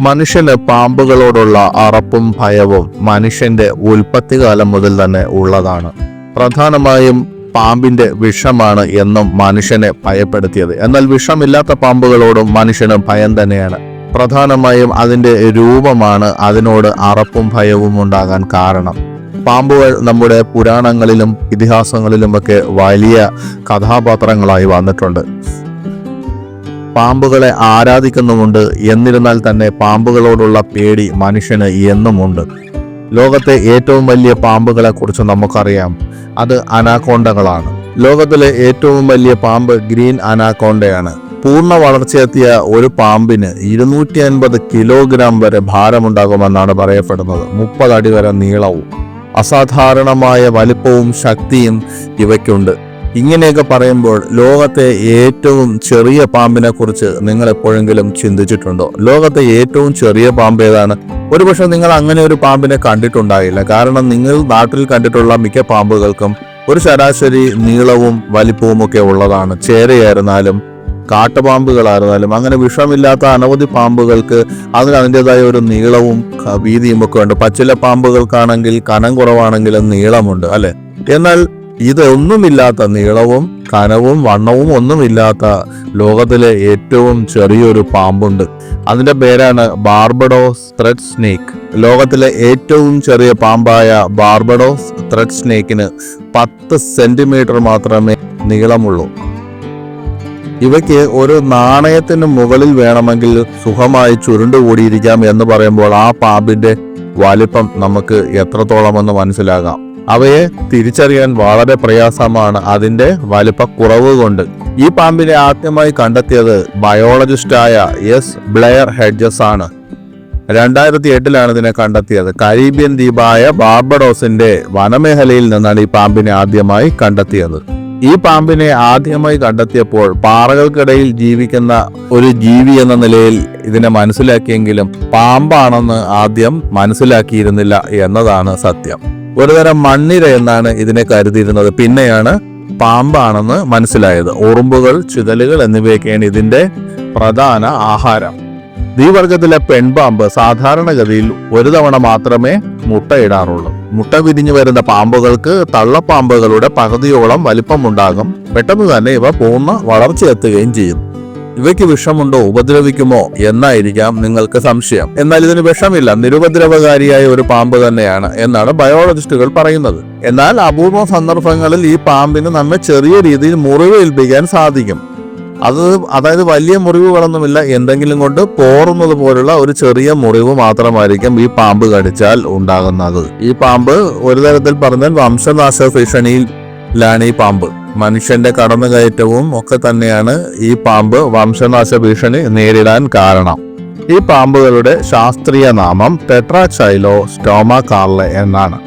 മനുഷ്യന് പാമ്പുകളോടുള്ള അറപ്പും ഭയവും മനുഷ്യന്റെ ഉൽപ്പത്തികാലം മുതൽ തന്നെ ഉള്ളതാണ്. പ്രധാനമായും പാമ്പിന്റെ വിഷമാണ് എന്നും മനുഷ്യനെ ഭയപ്പെടുത്തിയത്. എന്നാൽ വിഷമില്ലാത്ത പാമ്പുകളോടും മനുഷ്യന് ഭയം തന്നെയാണ്. പ്രധാനമായും അതിന്റെ രൂപമാണ് അതിനോട് അറപ്പും ഭയവും ഉണ്ടാകാൻ കാരണം. പാമ്പുകൾ നമ്മുടെ പുരാണങ്ങളിലും ഇതിഹാസങ്ങളിലുമൊക്കെ വലിയ കഥാപാത്രങ്ങളായി വന്നിട്ടുണ്ട്. പാമ്പുകളെ ആരാധിക്കുന്നുമുണ്ട്. എന്നിരുന്നാൽ തന്നെ പാമ്പുകളോടുള്ള പേടി മനുഷ്യന് എന്നുമുണ്ട്. ലോകത്തെ ഏറ്റവും വലിയ പാമ്പുകളെ കുറിച്ച് നമുക്കറിയാം. അത് അനാക്കോണ്ടകളാണ്. ലോകത്തിലെ ഏറ്റവും വലിയ പാമ്പ് ഗ്രീൻ അനാക്കോണ്ടയാണ്. പൂർണ്ണ വളർച്ചയെത്തിയ ഒരു പാമ്പിന് 250 കിലോഗ്രാം വരെ ഭാരമുണ്ടാകുമെന്നാണ് പറയപ്പെടുന്നത്. 30 അടി വരെ നീളവും അസാധാരണമായ വലിപ്പവും ശക്തിയും ഇവയ്ക്കുണ്ട്. ഇങ്ങനെയൊക്കെ പറയുമ്പോൾ ലോകത്തെ ഏറ്റവും ചെറിയ പാമ്പിനെ കുറിച്ച് നിങ്ങൾ എപ്പോഴെങ്കിലും ചിന്തിച്ചിട്ടുണ്ടോ? ലോകത്തെ ഏറ്റവും ചെറിയ പാമ്പ് ഏതാണ്? ഒരുപക്ഷെ നിങ്ങൾ അങ്ങനെ ഒരു പാമ്പിനെ കണ്ടിട്ടുണ്ടാകില്ല. കാരണം നിങ്ങൾ നാട്ടിൽ കണ്ടിട്ടുള്ള മിക്ക പാമ്പുകൾക്കും ഒരു ശരാശരി നീളവും വലിപ്പവും ഒക്കെ ഉള്ളതാണ്. ചേരയായിരുന്നാലും കാട്ടുപാമ്പുകളായിരുന്നാലും അങ്ങനെ വിഷമില്ലാത്ത അനവധി പാമ്പുകൾക്ക് അതിൻ്റെതായ ഒരു നീളവും വീതിയും ഒക്കെ ഉണ്ട്. പച്ചില പാമ്പുകൾക്കാണെങ്കിൽ കനം കുറവാണെങ്കിലും നീളമുണ്ട്, അല്ലെ? എന്നാൽ ഇതൊന്നുമില്ലാത്ത, നീളവും കനവും വണ്ണവും ഒന്നുമില്ലാത്ത ലോകത്തിലെ ഏറ്റവും ചെറിയൊരു പാമ്പുണ്ട്. അതിന്റെ പേരാണ് ബാർബഡോസ് ത്രെഡ് സ്നേക്ക്. ലോകത്തിലെ ഏറ്റവും ചെറിയ പാമ്പായ ബാർബഡോസ് ത്രെഡ് സ്നേക്കിന് 10 സെന്റിമീറ്റർ മാത്രമേ നീളമുള്ളൂ. ഇവയ്ക്ക് ഒരു നാണയത്തിന് മുകളിൽ വേണമെങ്കിൽ സുഖമായി ചുരുണ്ടുകൂടിയിരിക്കാം എന്ന് പറയുമ്പോൾ ആ പാമ്പിന്റെ വലിപ്പം നമുക്ക് എത്രത്തോളമെന്ന് മനസ്സിലാകാം. അവയെ തിരിച്ചറിയാൻ വളരെ പ്രയാസമാണ് അതിന്റെ വലിപ്പക്കുറവ് കൊണ്ട്. ഈ പാമ്പിനെ ആദ്യമായി കണ്ടെത്തിയത് ബയോളജിസ്റ്റായ എസ് ബ്ലെയർ ഹെഡ്ജസ് ആണ്. 2008 ഇതിനെ കണ്ടെത്തിയത്. കരീബിയൻ ദ്വീപായ ബാർബഡോസിന്റെ വനമേഖലയിൽ നിന്നാണ് ഈ പാമ്പിനെ ആദ്യമായി കണ്ടെത്തിയത്. ഈ പാമ്പിനെ ആദ്യമായി കണ്ടെത്തിയപ്പോൾ പാറകൾക്കിടയിൽ ജീവിക്കുന്ന ഒരു ജീവി എന്ന നിലയിൽ ഇതിനെ മനസ്സിലാക്കിയെങ്കിലും പാമ്പാണെന്ന് ആദ്യം മനസ്സിലാക്കിയിരുന്നില്ല എന്നതാണ് സത്യം. ഒരുതരം മണ്ണിര എന്നാണ് ഇതിനെ കരുതിയിരുന്നത്. പിന്നെയാണ് പാമ്പാണെന്ന് മനസ്സിലായത്. ഉറുമ്പുകൾ, ചിതലുകൾ എന്നിവയൊക്കെയാണ് ഇതിന്റെ പ്രധാന ആഹാരം. ഈ വർഗത്തിലെ പെൺപാമ്പ് സാധാരണഗതിയിൽ ഒരു തവണ മാത്രമേ മുട്ടയിടാറുള്ളൂ. മുട്ട വിരിഞ്ഞു വരുന്ന പാമ്പുകൾക്ക് തള്ളപ്പാമ്പുകളുടെ പകുതിയോളം വലിപ്പമുണ്ടാകും. പെട്ടെന്ന് തന്നെ ഇവ പൂർണ്ണ വളർച്ചയെത്തുകയും ചെയ്യും. ഇവയ്ക്ക് വിഷമുണ്ടോ, ഉപദ്രവിക്കുമോ എന്നായിരിക്കാം നിങ്ങൾക്ക് സംശയം. എന്നാൽ ഇതിന് വിഷമില്ല, നിരുപദ്രവകാരിയായ ഒരു പാമ്പ് തന്നെയാണ് എന്നാണ് ബയോളജിസ്റ്റുകൾ പറയുന്നത്. എന്നാൽ അപൂർവ സന്ദർഭങ്ങളിൽ ഈ പാമ്പിന് നമ്മെ ചെറിയ രീതിയിൽ മുറിവേൽപ്പിക്കാൻ സാധിക്കും. അതായത് വലിയ മുറിവുകളൊന്നുമില്ല, എന്തെങ്കിലും കൊണ്ട് പോറുന്നത് പോലുള്ള ഒരു ചെറിയ മുറിവ് മാത്രമായിരിക്കും ഈ പാമ്പ് കടിച്ചാൽ ഉണ്ടാകുന്നത്. ഈ പാമ്പ് ഒരു തരത്തിൽ പറഞ്ഞാൽ വംശനാശ ഭീഷണിയിലാണ് ഈ പാമ്പ്. മനുഷ്യന്റെ കടന്നുകയറ്റവും ഒക്കെ തന്നെയാണ് ഈ പാമ്പ് വംശനാശ ഭീഷണി നേരിടാൻ കാരണം. ഈ പാമ്പുകളുടെ ശാസ്ത്രീയ നാമം ടെട്രാചൈലോ സ്റ്റോമാകാർലെ എന്നാണ്.